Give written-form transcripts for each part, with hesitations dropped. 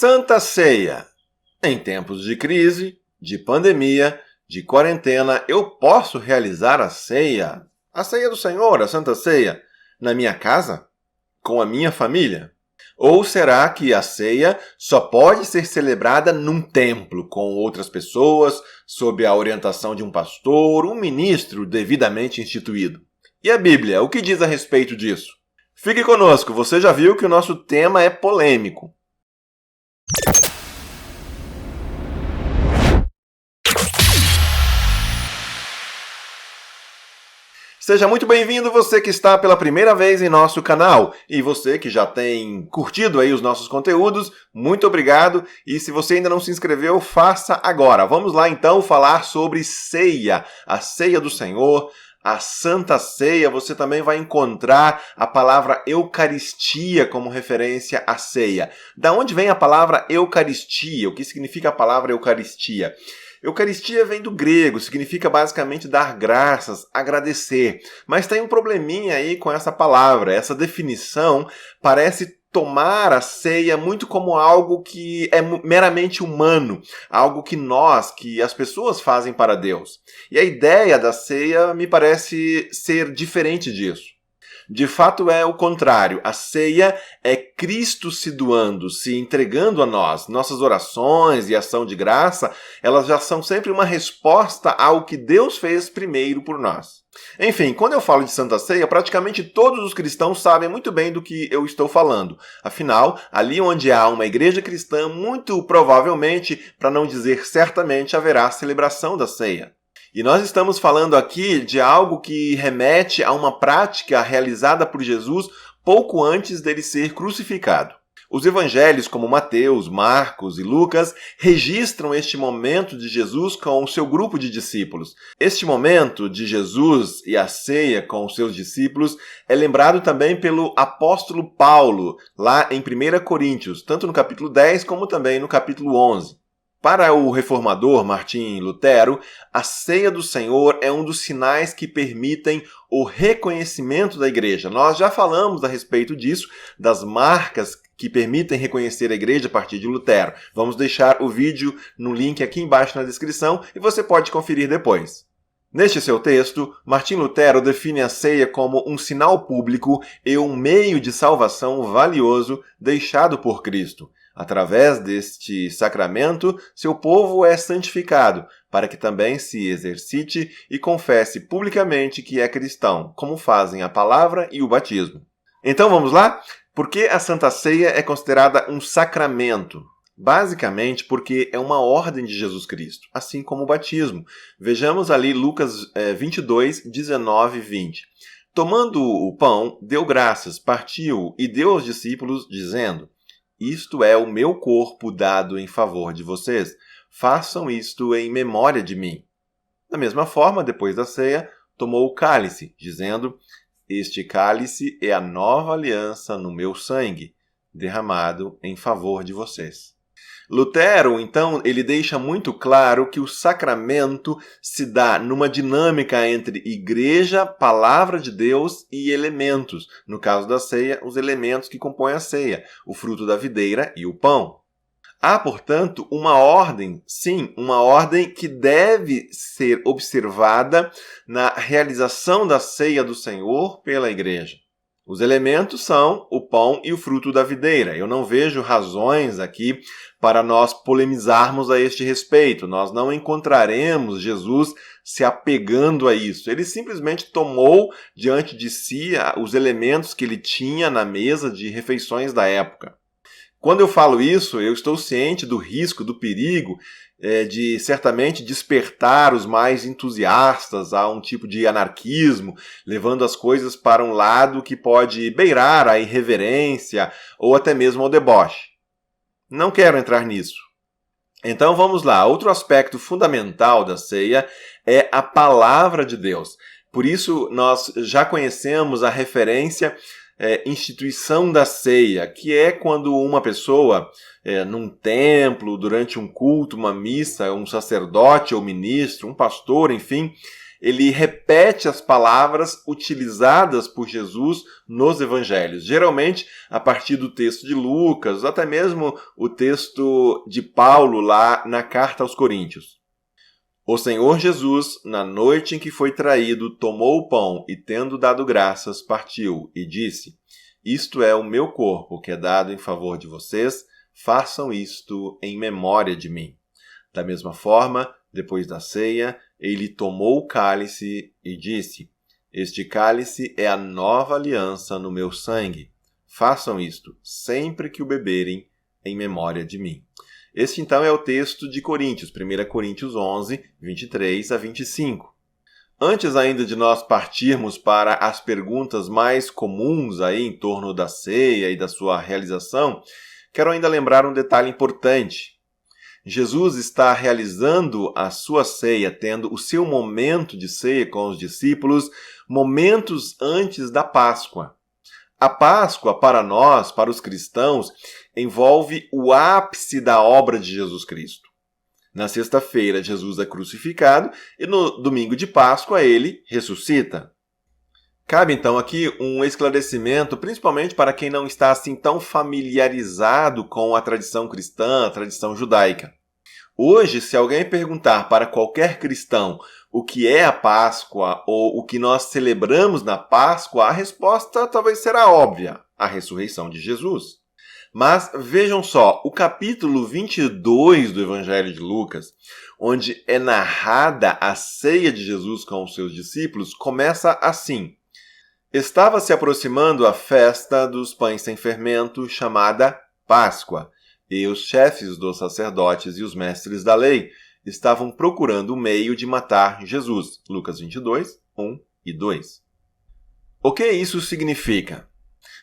Santa Ceia. Em tempos de crise, de pandemia, de quarentena, eu posso realizar a ceia do Senhor, a Santa Ceia, na minha casa? Com a minha família? Ou será que a ceia só pode ser celebrada num templo, com outras pessoas, sob a orientação de um pastor, um ministro devidamente instituído? E a Bíblia, o que diz a respeito disso? Fique conosco, você já viu que o nosso tema é polêmico. Seja muito bem-vindo, você que está pela primeira vez em nosso canal e você que já tem curtido aí os nossos conteúdos, muito obrigado. E se você ainda não se inscreveu, faça agora. Vamos lá então falar sobre ceia, a ceia do Senhor, a Santa Ceia. Você também vai encontrar a palavra Eucaristia como referência à ceia. Da onde vem a palavra Eucaristia? O que significa a palavra Eucaristia? Eucaristia vem do grego, significa basicamente dar graças, agradecer. Mas tem um probleminha aí com essa palavra. Essa definição parece tomar a ceia muito como algo que é meramente humano, algo que as pessoas fazem para Deus. E a ideia da ceia me parece ser diferente disso. De fato é o contrário. A ceia é Cristo se doando, se entregando a nós. Nossas orações e ação de graça, elas já são sempre uma resposta ao que Deus fez primeiro por nós. Enfim, quando eu falo de Santa Ceia, praticamente todos os cristãos sabem muito bem do que eu estou falando. Afinal, ali onde há uma igreja cristã, muito provavelmente, para não dizer certamente, haverá celebração da ceia. E nós estamos falando aqui de algo que remete a uma prática realizada por Jesus pouco antes dele ser crucificado. Os evangelhos como Mateus, Marcos e Lucas registram este momento de Jesus com o seu grupo de discípulos. Este momento de Jesus e a ceia com os seus discípulos é lembrado também pelo apóstolo Paulo, lá em 1 Coríntios, tanto no capítulo 10 como também no capítulo 11. Para o reformador Martim Lutero, a ceia do Senhor é um dos sinais que permitem o reconhecimento da igreja. Nós já falamos a respeito disso, das marcas que permitem reconhecer a igreja a partir de Lutero. Vamos deixar o vídeo no link aqui embaixo na descrição e você pode conferir depois. Neste seu texto, Martim Lutero define a ceia como um sinal público e um meio de salvação valioso deixado por Cristo. Através deste sacramento, seu povo é santificado, para que também se exercite e confesse publicamente que é cristão, como fazem a palavra e o batismo. Então vamos lá? Por que a Santa Ceia é considerada um sacramento? Basicamente porque é uma ordem de Jesus Cristo, assim como o batismo. Vejamos ali Lucas 22, 19 e 20. Tomando o pão, deu graças, partiu e deu aos discípulos, dizendo: "Isto é o meu corpo dado em favor de vocês. Façam isto em memória de mim." Da mesma forma, depois da ceia, tomou o cálice, dizendo: "Este cálice é a nova aliança no meu sangue, derramado em favor de vocês." Lutero, então, ele deixa muito claro que o sacramento se dá numa dinâmica entre igreja, palavra de Deus e elementos. No caso da ceia, os elementos que compõem a ceia, o fruto da videira e o pão. Há, portanto, uma ordem, sim, uma ordem que deve ser observada na realização da ceia do Senhor pela igreja. Os elementos são o pão e o fruto da videira. Eu não vejo razões aqui para nós polemizarmos a este respeito. Nós não encontraremos Jesus se apegando a isso. Ele simplesmente tomou diante de si os elementos que ele tinha na mesa de refeições da época. Quando eu falo isso, eu estou ciente do risco, do perigo de certamente despertar os mais entusiastas a um tipo de anarquismo, levando as coisas para um lado que pode beirar a irreverência ou até mesmo ao deboche. Não quero entrar nisso. Então vamos lá. Outro aspecto fundamental da ceia é a palavra de Deus. Por isso nós já conhecemos a referência instituição da ceia, que é quando uma pessoa, num templo, durante um culto, uma missa, um sacerdote ou ministro, um pastor, enfim, ele repete as palavras utilizadas por Jesus nos evangelhos, geralmente a partir do texto de Lucas, até mesmo o texto de Paulo lá na carta aos Coríntios. O Senhor Jesus, na noite em que foi traído, tomou o pão e, tendo dado graças, partiu e disse: Isto é o meu corpo, que é dado em favor de vocês, façam isto em memória de mim. Da mesma forma, depois da ceia, ele tomou o cálice e disse: Este cálice é a nova aliança no meu sangue. Façam isto sempre que o beberem em memória de mim. Este, então, é o texto de Coríntios, 1 Coríntios 11, 23 a 25. Antes ainda de nós partirmos para as perguntas mais comuns aí em torno da ceia e da sua realização, quero ainda lembrar um detalhe importante. Jesus está realizando a sua ceia, tendo o seu momento de ceia com os discípulos, momentos antes da Páscoa. A Páscoa, para nós, para os cristãos, envolve o ápice da obra de Jesus Cristo. Na sexta-feira, Jesus é crucificado e no domingo de Páscoa ele ressuscita. Cabe então aqui um esclarecimento, principalmente para quem não está assim tão familiarizado com a tradição cristã, a tradição judaica. Hoje, se alguém perguntar para qualquer cristão o que é a Páscoa ou o que nós celebramos na Páscoa, a resposta talvez será óbvia: a ressurreição de Jesus. Mas vejam só, o capítulo 22 do Evangelho de Lucas, onde é narrada a ceia de Jesus com os seus discípulos, começa assim: Estava se aproximando a festa dos pães sem fermento, chamada Páscoa, e os chefes dos sacerdotes e os mestres da lei estavam procurando o meio de matar Jesus. Lucas 22, 1 e 2. O que isso significa?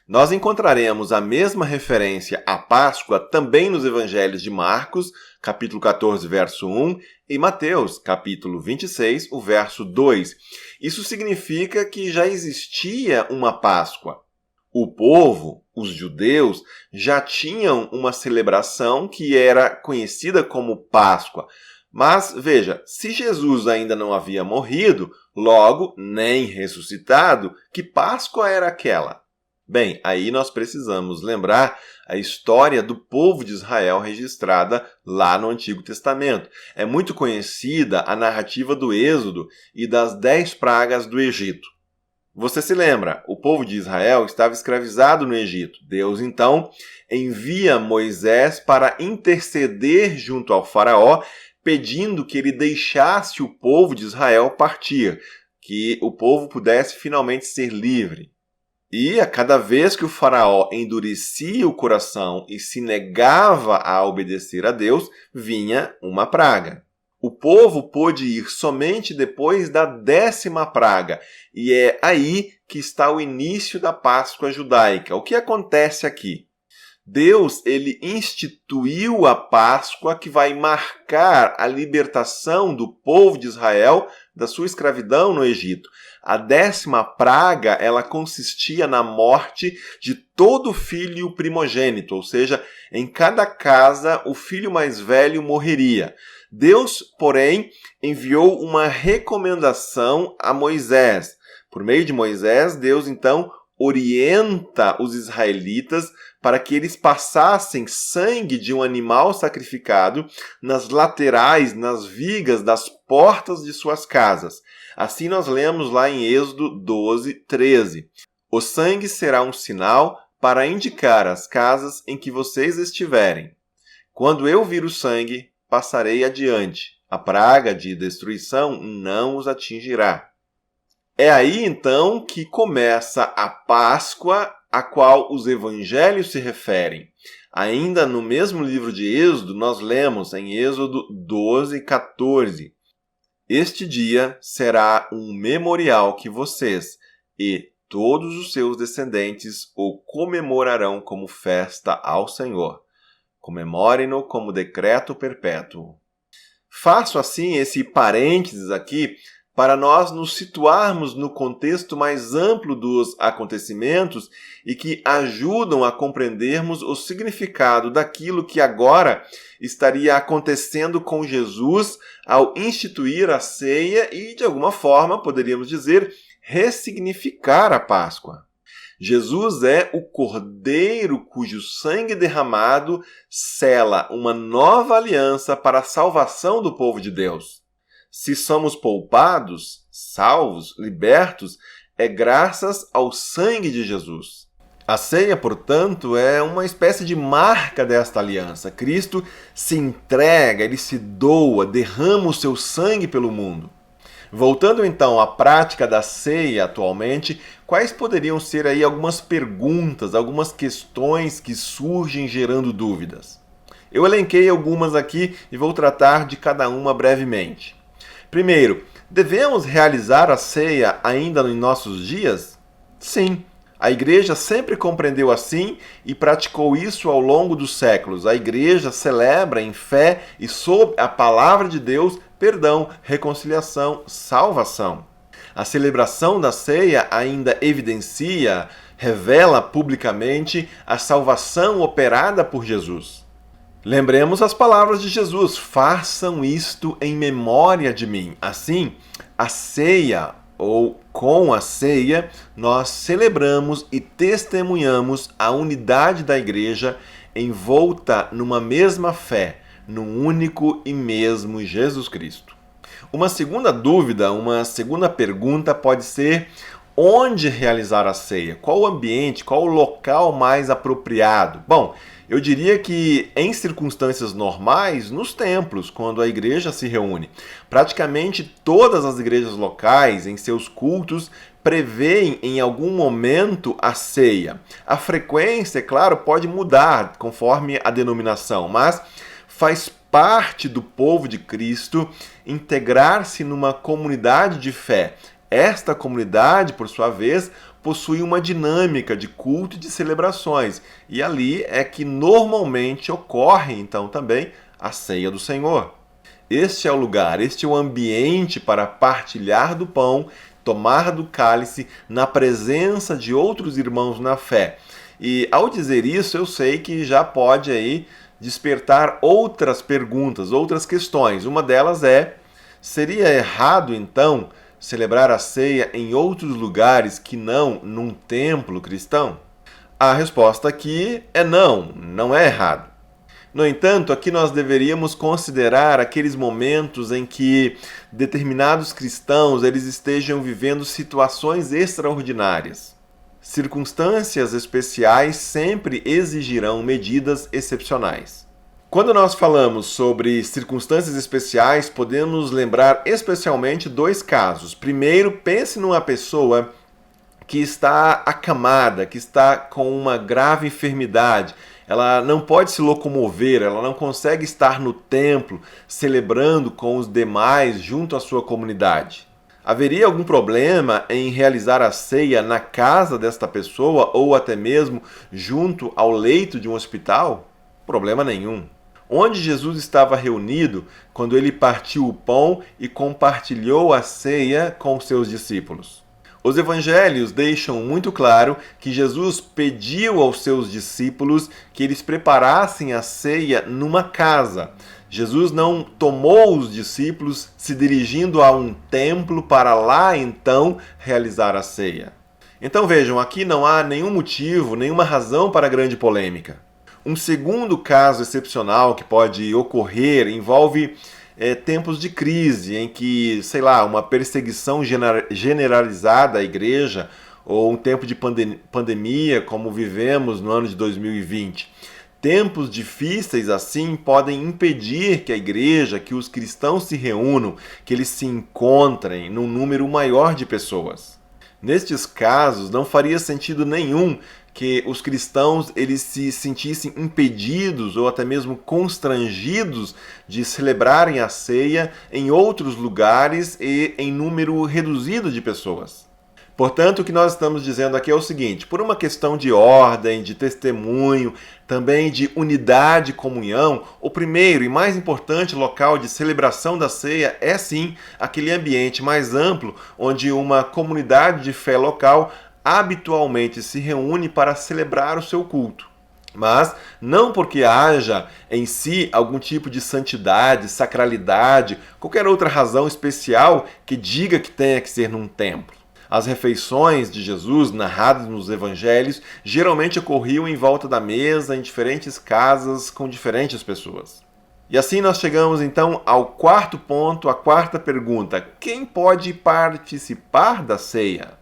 Nós encontraremos a mesma referência à Páscoa também nos evangelhos de Marcos, capítulo 14, verso 1, e Mateus, capítulo 26, o verso 2. Isso significa que já existia uma Páscoa. O povo, os judeus, já tinham uma celebração que era conhecida como Páscoa. Mas, veja, se Jesus ainda não havia morrido, logo nem ressuscitado, que Páscoa era aquela? Bem, aí nós precisamos lembrar a história do povo de Israel registrada lá no Antigo Testamento. É muito conhecida a narrativa do Êxodo e das 10 pragas do Egito. Você se lembra, o povo de Israel estava escravizado no Egito. Deus, então, envia Moisés para interceder junto ao faraó, pedindo que ele deixasse o povo de Israel partir, que o povo pudesse finalmente ser livre. E a cada vez que o faraó endurecia o coração e se negava a obedecer a Deus, vinha uma praga. O povo pôde ir somente depois da 10ª praga, e é aí que está o início da Páscoa judaica. O que acontece aqui? Deus, ele instituiu a Páscoa que vai marcar a libertação do povo de Israel da sua escravidão no Egito. A 10ª praga, ela consistia na morte de todo filho primogênito, ou seja, em cada casa o filho mais velho morreria. Deus, porém, enviou uma recomendação a Moisés. Por meio de Moisés, Deus, então, orienta os israelitas para que eles passassem sangue de um animal sacrificado nas laterais, nas vigas das portas de suas casas. Assim nós lemos lá em Êxodo 12, 13. O sangue será um sinal para indicar as casas em que vocês estiverem. Quando eu vir o sangue, passarei adiante. A praga de destruição não os atingirá. É aí, então, que começa a Páscoa a qual os evangelhos se referem. Ainda no mesmo livro de Êxodo, nós lemos em Êxodo 12, 14. Este dia será um memorial que vocês e todos os seus descendentes o comemorarão como festa ao Senhor. Comemorem-no como decreto perpétuo. Faço assim esse parênteses aqui para nós nos situarmos no contexto mais amplo dos acontecimentos e que ajudam a compreendermos o significado daquilo que agora estaria acontecendo com Jesus ao instituir a ceia e, de alguma forma, poderíamos dizer, ressignificar a Páscoa. Jesus é o Cordeiro cujo sangue derramado sela uma nova aliança para a salvação do povo de Deus. Se somos poupados, salvos, libertos, é graças ao sangue de Jesus. A ceia, portanto, é uma espécie de marca desta aliança. Cristo se entrega, ele se doa, derrama o seu sangue pelo mundo. Voltando então à prática da ceia atualmente, quais poderiam ser aí algumas perguntas, algumas questões que surgem gerando dúvidas? Eu elenquei algumas aqui e vou tratar de cada uma brevemente. Primeiro, devemos realizar a ceia ainda em nossos dias? Sim, a Igreja sempre compreendeu assim e praticou isso ao longo dos séculos. A Igreja celebra em fé e sob a palavra de Deus perdão, reconciliação, salvação. A celebração da ceia ainda evidencia, revela publicamente a salvação operada por Jesus. Lembremos as palavras de Jesus: façam isto em memória de mim. Assim, a ceia, ou com a ceia, nós celebramos e testemunhamos a unidade da Igreja envolta numa mesma fé, num único e mesmo Jesus Cristo. Uma segunda dúvida, uma segunda pergunta pode ser: onde realizar a ceia? Qual o ambiente, qual o local mais apropriado? Bom, eu diria que em circunstâncias normais, nos templos, quando a igreja se reúne. Praticamente todas as igrejas locais, em seus cultos, prevêem em algum momento a ceia. A frequência, é claro, pode mudar conforme a denominação, mas faz parte do povo de Cristo integrar-se numa comunidade de fé. Esta comunidade, por sua vez, possui uma dinâmica de culto e de celebrações, e ali é que normalmente ocorre, então, também a ceia do Senhor. Este é o lugar, este é o ambiente para partilhar do pão, tomar do cálice na presença de outros irmãos na fé. E ao dizer isso, eu sei que já pode aí despertar outras perguntas, outras questões. Uma delas é: seria errado, então, celebrar a ceia em outros lugares que não num templo cristão? A resposta aqui é não, não é errado. No entanto, aqui nós deveríamos considerar aqueles momentos em que determinados cristãos eles estejam vivendo situações extraordinárias. Circunstâncias especiais sempre exigirão medidas excepcionais. Quando nós falamos sobre circunstâncias especiais, podemos lembrar especialmente dois casos. Primeiro, pense numa pessoa que está acamada, que está com uma grave enfermidade. Ela não pode se locomover, ela não consegue estar no templo celebrando com os demais junto à sua comunidade. Haveria algum problema em realizar a ceia na casa desta pessoa ou até mesmo junto ao leito de um hospital? Problema nenhum. Onde Jesus estava reunido quando ele partiu o pão e compartilhou a ceia com seus discípulos? Os evangelhos deixam muito claro que Jesus pediu aos seus discípulos que eles preparassem a ceia numa casa. Jesus não tomou os discípulos se dirigindo a um templo para lá então realizar a ceia. Então vejam, aqui não há nenhum motivo, nenhuma razão para grande polêmica. Um segundo caso excepcional que pode ocorrer envolve tempos de crise, em que, uma perseguição generalizada à igreja, ou um tempo de pandemia, como vivemos no ano de 2020. Tempos difíceis, assim, podem impedir que a igreja, que os cristãos se reúnam, que eles se encontrem num número maior de pessoas. Nestes casos, não faria sentido nenhum que os cristãos eles se sentissem impedidos ou até mesmo constrangidos de celebrarem a ceia em outros lugares e em número reduzido de pessoas. Portanto, o que nós estamos dizendo aqui é o seguinte: por uma questão de ordem, de testemunho, também de unidade e comunhão, o primeiro e mais importante local de celebração da ceia é sim aquele ambiente mais amplo onde uma comunidade de fé local habitualmente se reúne para celebrar o seu culto. Mas não porque haja em si algum tipo de santidade, sacralidade, qualquer outra razão especial que diga que tenha que ser num templo. As refeições de Jesus, narradas nos evangelhos, geralmente ocorriam em volta da mesa, em diferentes casas, com diferentes pessoas. E assim nós chegamos então ao quarto ponto, a quarta pergunta: quem pode participar da ceia?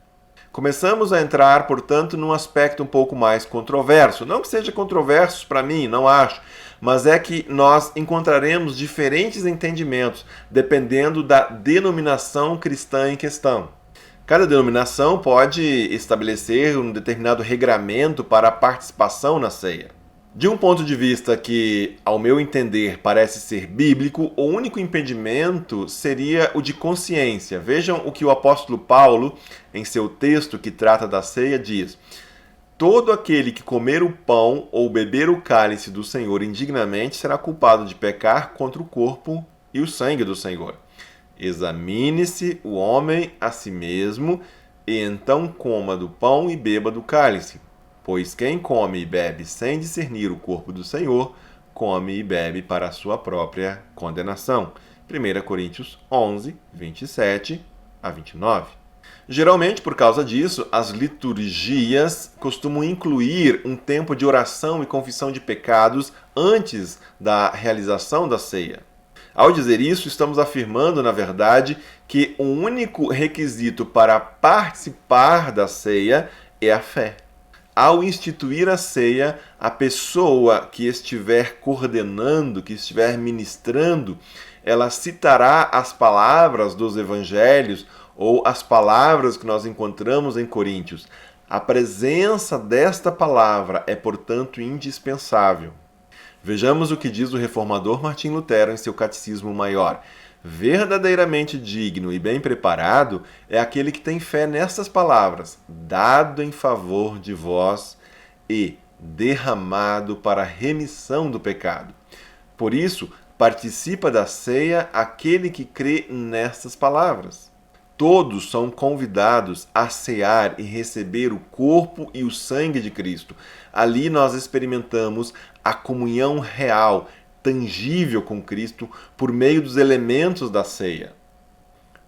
Começamos a entrar, portanto, num aspecto um pouco mais controverso. Não que seja controverso para mim, não acho, mas é que nós encontraremos diferentes entendimentos dependendo da denominação cristã em questão. Cada denominação pode estabelecer um determinado regramento para a participação na ceia. De um ponto de vista que, ao meu entender, parece ser bíblico, o único impedimento seria o de consciência. Vejam o que o apóstolo Paulo, em seu texto que trata da ceia, diz: todo aquele que comer o pão ou beber o cálice do Senhor indignamente será culpado de pecar contra o corpo e o sangue do Senhor. Examine-se o homem a si mesmo, e então coma do pão e beba do cálice. Pois quem come e bebe sem discernir o corpo do Senhor, come e bebe para a sua própria condenação. 1 Coríntios 11, 27 a 29. Geralmente, por causa disso, as liturgias costumam incluir um tempo de oração e confissão de pecados antes da realização da ceia. Ao dizer isso, estamos afirmando, na verdade, que o único requisito para participar da ceia é a fé. Ao instituir a ceia, a pessoa que estiver coordenando, que estiver ministrando, ela citará as palavras dos evangelhos ou as palavras que nós encontramos em Coríntios. A presença desta palavra é, portanto, indispensável. Vejamos o que diz o reformador Martim Lutero em seu Catecismo Maior. Verdadeiramente digno e bem preparado é aquele que tem fé nestas palavras: dado em favor de vós e derramado para a remissão do pecado. Por isso, participa da ceia aquele que crê nestas palavras. Todos são convidados a cear e receber o corpo e o sangue de Cristo. Ali nós experimentamos a comunhão real, tangível com Cristo por meio dos elementos da ceia.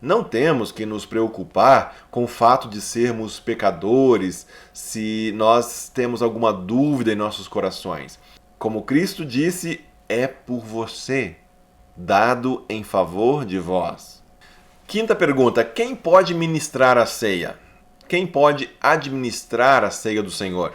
Não temos que nos preocupar com o fato de sermos pecadores, se nós temos alguma dúvida em nossos corações. Como Cristo disse, é por você, dado em favor de vós. Quinta pergunta: quem pode ministrar a ceia? Quem pode administrar a ceia do Senhor?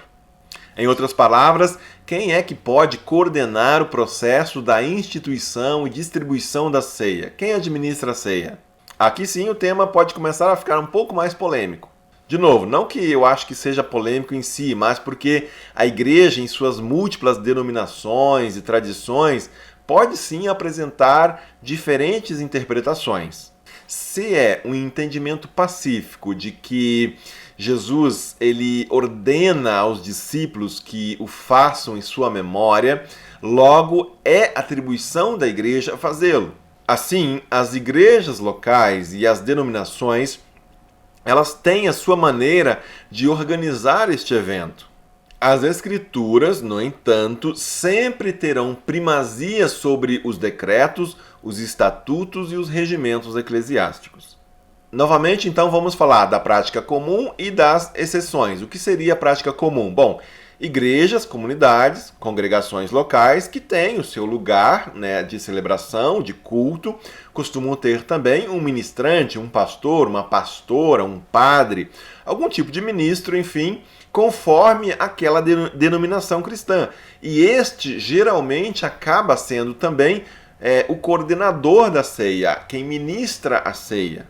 Em outras palavras, quem é que pode coordenar o processo da instituição e distribuição da ceia? Quem administra a ceia? Aqui sim o tema pode começar a ficar um pouco mais polêmico. De novo, não que eu acho que seja polêmico em si, mas porque a igreja, em suas múltiplas denominações e tradições, pode sim apresentar diferentes interpretações. Se é um entendimento pacífico de que Jesus ele ordena aos discípulos que o façam em sua memória, logo é atribuição da igreja fazê-lo. Assim, as igrejas locais e as denominações, elas têm a sua maneira de organizar este evento. As escrituras, no entanto, sempre terão primazia sobre os decretos, os estatutos e os regimentos eclesiásticos. Novamente, então, vamos falar da prática comum e das exceções. O que seria a prática comum? Bom, igrejas, comunidades, congregações locais que têm o seu lugar, de celebração, de culto, costumam ter também um ministrante, um pastor, uma pastora, um padre, algum tipo de ministro, enfim, conforme aquela denominação cristã. E este geralmente acaba sendo também o coordenador da ceia, quem ministra a ceia.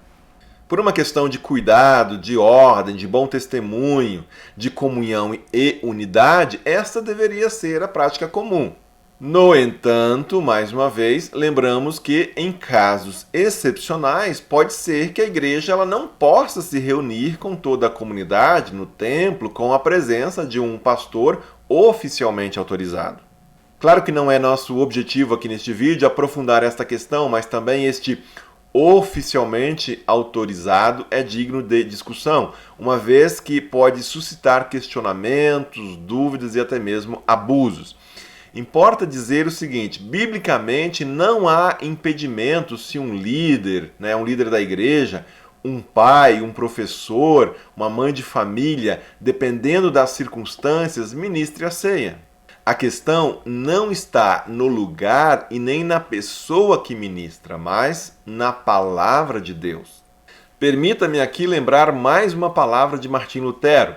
Por uma questão de cuidado, de ordem, de bom testemunho, de comunhão e unidade, esta deveria ser a prática comum. No entanto, mais uma vez, lembramos que em casos excepcionais pode ser que a igreja ela não possa se reunir com toda a comunidade no templo com a presença de um pastor oficialmente autorizado. Claro que não é nosso objetivo aqui neste vídeo aprofundar esta questão, mas também este oficialmente autorizado é digno de discussão, uma vez que pode suscitar questionamentos, dúvidas e até mesmo abusos. Importa dizer o seguinte, biblicamente não há impedimento se um líder da igreja, um pai, um professor, uma mãe de família, dependendo das circunstâncias, ministre a ceia. A questão não está no lugar e nem na pessoa que ministra, mas na palavra de Deus. Permita-me aqui lembrar mais uma palavra de Martim Lutero.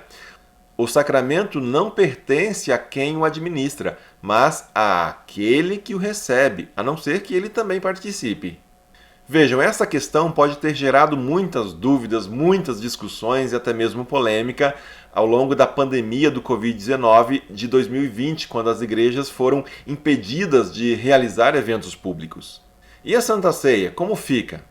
O sacramento não pertence a quem o administra, mas àquele que o recebe, a não ser que ele também participe. Vejam, essa questão pode ter gerado muitas dúvidas, muitas discussões e até mesmo polêmica ao longo da pandemia do Covid-19 de 2020, quando as igrejas foram impedidas de realizar eventos públicos. E a Santa Ceia, como fica?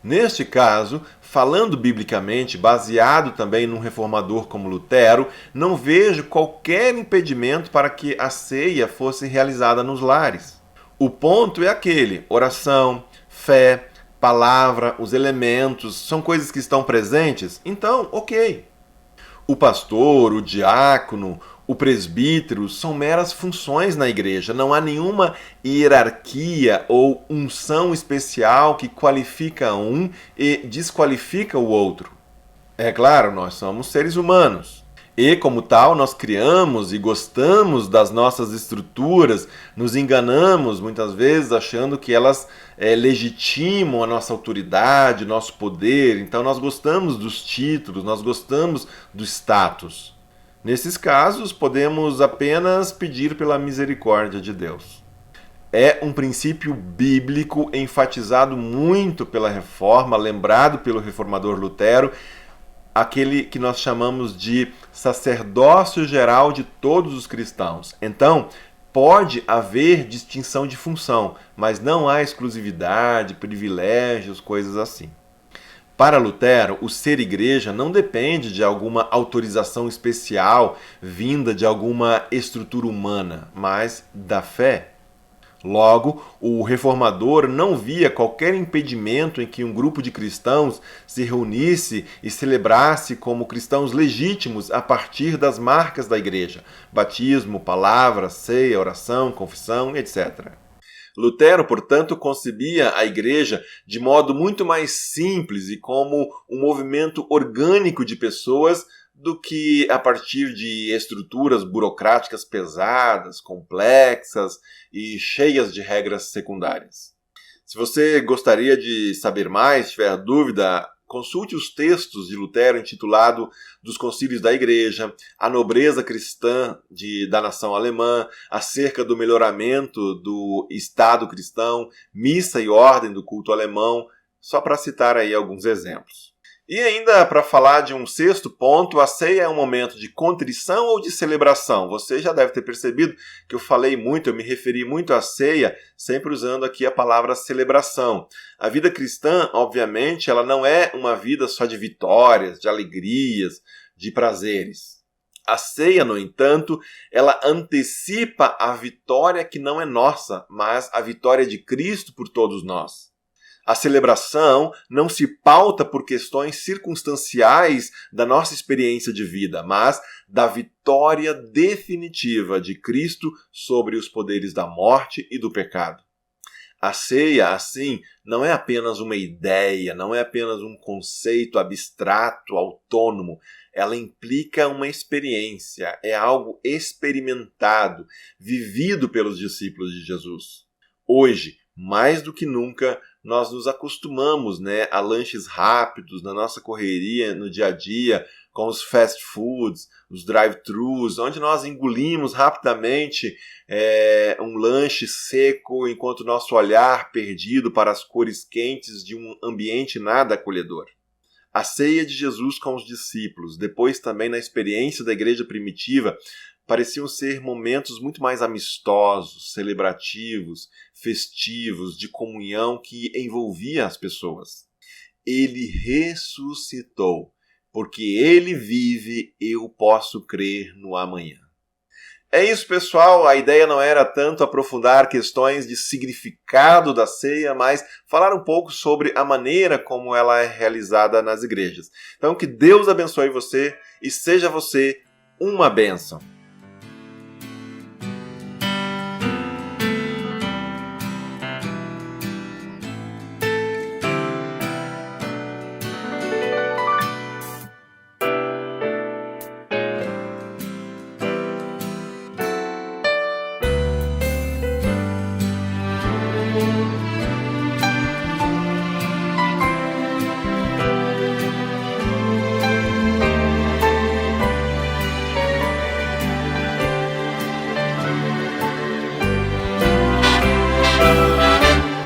Neste caso, falando biblicamente, baseado também num reformador como Lutero, não vejo qualquer impedimento para que a ceia fosse realizada nos lares. O ponto é aquele: oração, fé, palavra, os elementos, são coisas que estão presentes? Então, ok. O pastor, o diácono, o presbítero são meras funções na igreja, não há nenhuma hierarquia ou unção especial que qualifica um e desqualifica o outro. É claro, nós somos seres humanos. E, como tal, nós criamos e gostamos das nossas estruturas, nos enganamos muitas vezes achando que elas legitimam a nossa autoridade, nosso poder. Então, nós gostamos dos títulos, nós gostamos do status. Nesses casos, podemos apenas pedir pela misericórdia de Deus. É um princípio bíblico enfatizado muito pela Reforma, lembrado pelo reformador Lutero, aquele que nós chamamos de sacerdócio geral de todos os cristãos. Então, pode haver distinção de função, mas não há exclusividade, privilégios, coisas assim. Para Lutero, o ser igreja não depende de alguma autorização especial vinda de alguma estrutura humana, mas da fé. Logo, o reformador não via qualquer impedimento em que um grupo de cristãos se reunisse e celebrasse como cristãos legítimos a partir das marcas da igreja: batismo, palavra, ceia, oração, confissão, etc. Lutero, portanto, concebia a igreja de modo muito mais simples e como um movimento orgânico de pessoas do que a partir de estruturas burocráticas pesadas, complexas e cheias de regras secundárias. Se você gostaria de saber mais, tiver dúvida, consulte os textos de Lutero intitulado Dos Concílios da Igreja, A Nobreza Cristã da Nação Alemã, acerca do melhoramento do Estado cristão, Missa e Ordem do Culto Alemão, só para citar aí alguns exemplos. E ainda para falar de um sexto ponto, a ceia é um momento de contrição ou de celebração? Você já deve ter percebido que eu me referi muito à ceia, sempre usando aqui a palavra celebração. A vida cristã, obviamente, ela não é uma vida só de vitórias, de alegrias, de prazeres. A ceia, no entanto, ela antecipa a vitória que não é nossa, mas a vitória de Cristo por todos nós. A celebração não se pauta por questões circunstanciais da nossa experiência de vida, mas da vitória definitiva de Cristo sobre os poderes da morte e do pecado. A ceia, assim, não é apenas uma ideia, não é apenas um conceito abstrato, autônomo. Ela implica uma experiência, é algo experimentado, vivido pelos discípulos de Jesus. Hoje, mais do que nunca, nós nos acostumamos, a lanches rápidos na nossa correria no dia a dia, com os fast foods, os drive-thrus, onde nós engolimos rapidamente um lanche seco enquanto nosso olhar perdido para as cores quentes de um ambiente nada acolhedor. A ceia de Jesus com os discípulos, depois também na experiência da igreja primitiva, pareciam ser momentos muito mais amistosos, celebrativos, festivos, de comunhão que envolvia as pessoas. Ele ressuscitou. Porque ele vive, eu posso crer no amanhã. É isso, pessoal. A ideia não era tanto aprofundar questões de significado da ceia, mas falar um pouco sobre a maneira como ela é realizada nas igrejas. Então, que Deus abençoe você e seja você uma bênção.